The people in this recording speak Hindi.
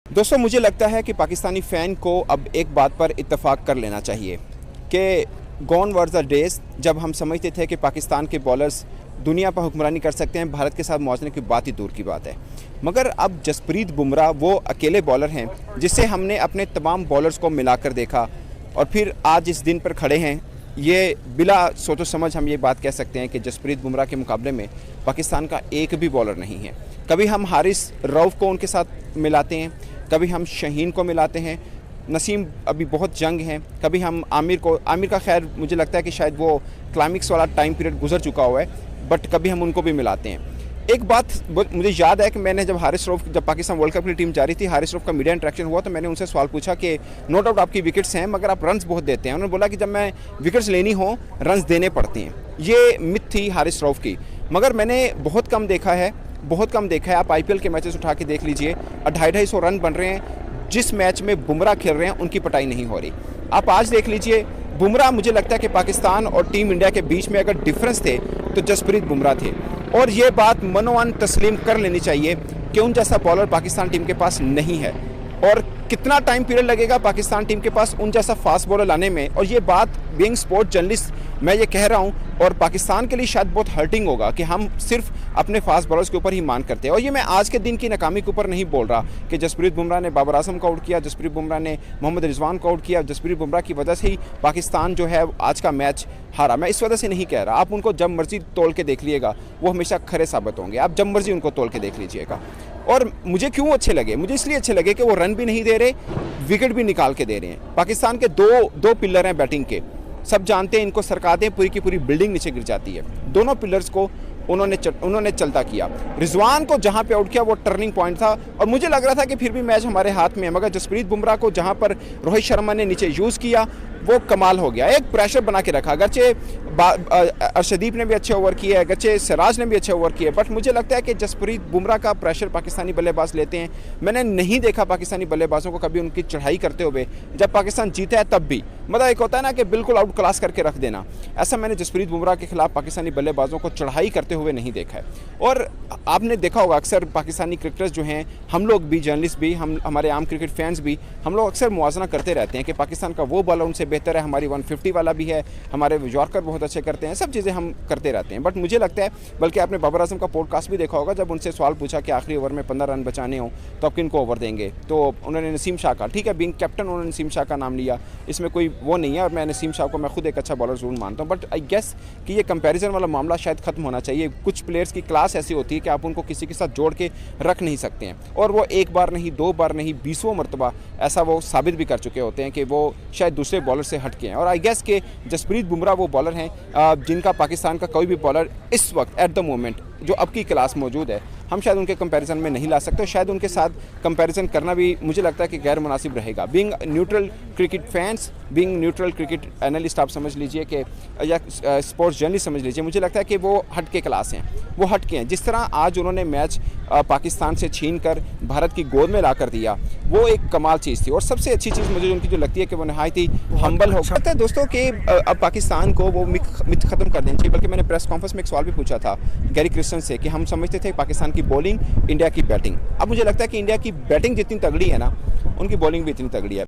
दोस्तों मुझे लगता है कि पाकिस्तानी फ़ैन को अब एक बात पर इत्तेफाक कर लेना चाहिए कि गॉन वर द डेज़ जब हम समझते थे कि पाकिस्तान के बॉलर्स दुनिया पर हुक्मरानी कर सकते हैं, भारत के साथ मौजने की बात ही दूर की बात है। मगर अब जसप्रीत बुमराह वो अकेले बॉलर हैं जिसे हमने अपने तमाम बॉलर्स को मिलाकर देखा और फिर आज इस दिन पर खड़े हैं। ये बिला सोचो समझ हम ये बात कह सकते हैं कि जसप्रीत बुमराह के मुकाबले में पाकिस्तान का एक भी बॉलर नहीं है। कभी हम हारिस रऊफ़ को उनके साथ मिलाते हैं, कभी हम शहीन को मिलाते हैं, नसीम अभी बहुत जंग हैं, कभी हम आमिर का खैर मुझे लगता है कि शायद वो क्लाइमिक्स वाला टाइम पीरियड गुजर चुका हुआ है, बट कभी हम उनको भी मिलाते हैं। एक बात मुझे याद है कि मैंने जब पाकिस्तान वर्ल्ड कप की टीम जा रही थी, हारिस रऊफ़ का मीडिया इंटरेक्शन हुआ तो मैंने उनसे सवाल पूछा कि नो डाउट आपकी विकेट्स हैं मगर आप रन्स बहुत देते हैं। उन्होंने बोला कि जब मैं विकेट्स लेनी हो रन्स देने पड़ते हैं। ये मिथ थी हारिस रऊफ़ की, मगर मैंने बहुत कम देखा है। आप आईपीएल के मैचेस उठा के देख लीजिए, 250 रन बन रहे हैं। जिस मैच में बुमराह खेल रहे हैं उनकी पिटाई नहीं हो रही। आप आज देख लीजिए, बुमराह मुझे लगता है कि पाकिस्तान और टीम इंडिया के बीच में अगर डिफरेंस थे तो जसप्रीत बुमराह थे। और ये बात मनोअन तस्लीम कर लेनी चाहिए कि उन जैसा बॉलर पाकिस्तान टीम के पास नहीं है। और कितना टाइम पीरियड लगेगा पाकिस्तान टीम के पास उन जैसा फास्ट बॉलर लाने में। और ये बात बीइंग स्पोर्ट जर्नलिस्ट मैं ये कह रहा हूँ, और पाकिस्तान के लिए शायद बहुत हर्टिंग होगा कि हम सिर्फ अपने फास्ट बॉलर्स के ऊपर ही मान करते हैं। और ये मैं आज के दिन की नाकामी के ऊपर नहीं बोल रहा कि जसप्रीत बुमराह ने बाबर आजम को आउट किया, जसप्रीत बुमराह ने मोहम्मद रिजवान को आउट किया, जसप्रीत बुमराह की वजह से ही पाकिस्तान जो है आज का मैच हारा। मैं इस वजह से नहीं कह रहा। आप उनको जब मर्जी तोल के देख लीजिएगा, वो हमेशा खरे साबित होंगे। आप जब मर्जी उनको तोल के देख लीजिएगा। और मुझे क्यों अच्छे लगे? मुझे इसलिए अच्छे लगे कि वो रन भी नहीं दे रहे, विकेट भी निकाल के दे रहे हैं। पाकिस्तान के दो पिलर हैं बैटिंग के, सब जानते हैं, इनको सरका दें पूरी की पूरी बिल्डिंग नीचे गिर जाती है। दोनों पिलर्स को उन्होंने चलता किया। रिजवान को जहां पे आउट किया वो टर्निंग पॉइंट था और मुझे लग रहा था कि फिर भी मैच हमारे हाथ में है। मगर जसप्रीत बुमराह को जहां पर रोहित शर्मा ने नीचे यूज़ किया वो कमाल हो गया। एक प्रेशर बना के रखा। अगरचे अर्शदीप ने भी अच्छे ओवर किए, अगरचे सिराज ने भी अच्छे ओवर किए, बट मुझे लगता है कि जसप्रीत बुमराह का प्रेशर पाकिस्तानी बल्लेबाज लेते हैं। मैंने नहीं देखा पाकिस्तानी बल्लेबाजों को कभी उनकी चढ़ाई करते हुए। जब पाकिस्तान जीता है तब भी मतलब एक होता है ना कि बिल्कुल आउट क्लास करके रख देना, ऐसा मैंने जसप्रीत बुमराह के खिलाफ पाकिस्तानी बल्लेबाजों को चढ़ाई करते हुए नहीं देखा है। और आपने देखा होगा अक्सर पाकिस्तानी क्रिकेटर्स जो हैं, हम लोग भी जर्नलिस्ट भी, हमारे आम क्रिकेट फैंस भी, हम लोग अक्सर मुआवजा करते रहते हैं कि पाकिस्तान का वो बॉलर उनसे बेहतर है, हमारी 150 वाला भी है, हमारे यॉर्कर बहुत अच्छे करते हैं, सब चीज़ें हम करते रहते हैं। बट मुझे लगता है, बल्कि आपने बाबर आजम का पॉडकास्ट भी देखा होगा, जब उनसे सवाल पूछा कि आखिरी ओवर में 15 रन बचाने हो तो आप किन को ओवर देंगे, तो उन्होंने नसीम शाह का, ठीक है बीइंग कैप्टन उन्होंने नसीम शाह का नाम लिया, इसमें कोई वो नहीं है। और मैं नसीम शाह को मैं खुद एक अच्छा बॉलर जरूर मानता हूँ, बट आई गेस कि ये कंपैरिजन वाला मामला शायद खत्म होना चाहिए। कुछ प्लेयर्स की क्लास ऐसी होती है कि आप उनको किसी के साथ जोड़ के रख नहीं सकते हैं, और वो एक बार नहीं, दो बार नहीं, 20वां मरतबा ऐसा वो साबित भी कर चुके होते हैं कि वो शायद दूसरे बॉलर से हट के हैं। और आई गेस कि जसप्रीत बुमराह वो बॉलर हैं जिनका पाकिस्तान का कोई भी बॉलर इस वक्त एट द मोमेंट जो अब की क्लास मौजूद है, हम शायद उनके कंपैरिजन में नहीं ला सकते। शायद उनके साथ कंपैरिजन करना भी मुझे लगता है कि गैर मुनासिब रहेगा। Being neutral cricket fans, being neutral cricket analyst आप समझ लीजिए कि, या स्पोर्ट्स जर्नलिस्ट समझ लीजिए, मुझे लगता है कि वो हट के क्लास हैं, वो हट के हैं। जिस तरह आज उन्होंने मैच पाकिस्तान से छीन कर भारत की गोद में ला कर दिया, वो एक कमाल चीज़ थी। और सबसे अच्छी चीज़ मुझे उनकी जो लगती है कि वो नहायत ही हम्बल हो सकता है दोस्तों कि अब पाकिस्तान को वो मिथ ख़त्म कर देनी चाहिए। बल्कि मैंने प्रेस कॉन्फ्रेंस में एक सवाल भी पूछा था गैरी क्रिस्टन से कि हम समझते थे पाकिस्तान की बॉलिंग इंडिया की बैटिंग। अब मुझे लगता है कि इंडिया की बैटिंग जितनी तगड़ी है ना, उनकी बॉलिंग भी इतनी तगड़ी है।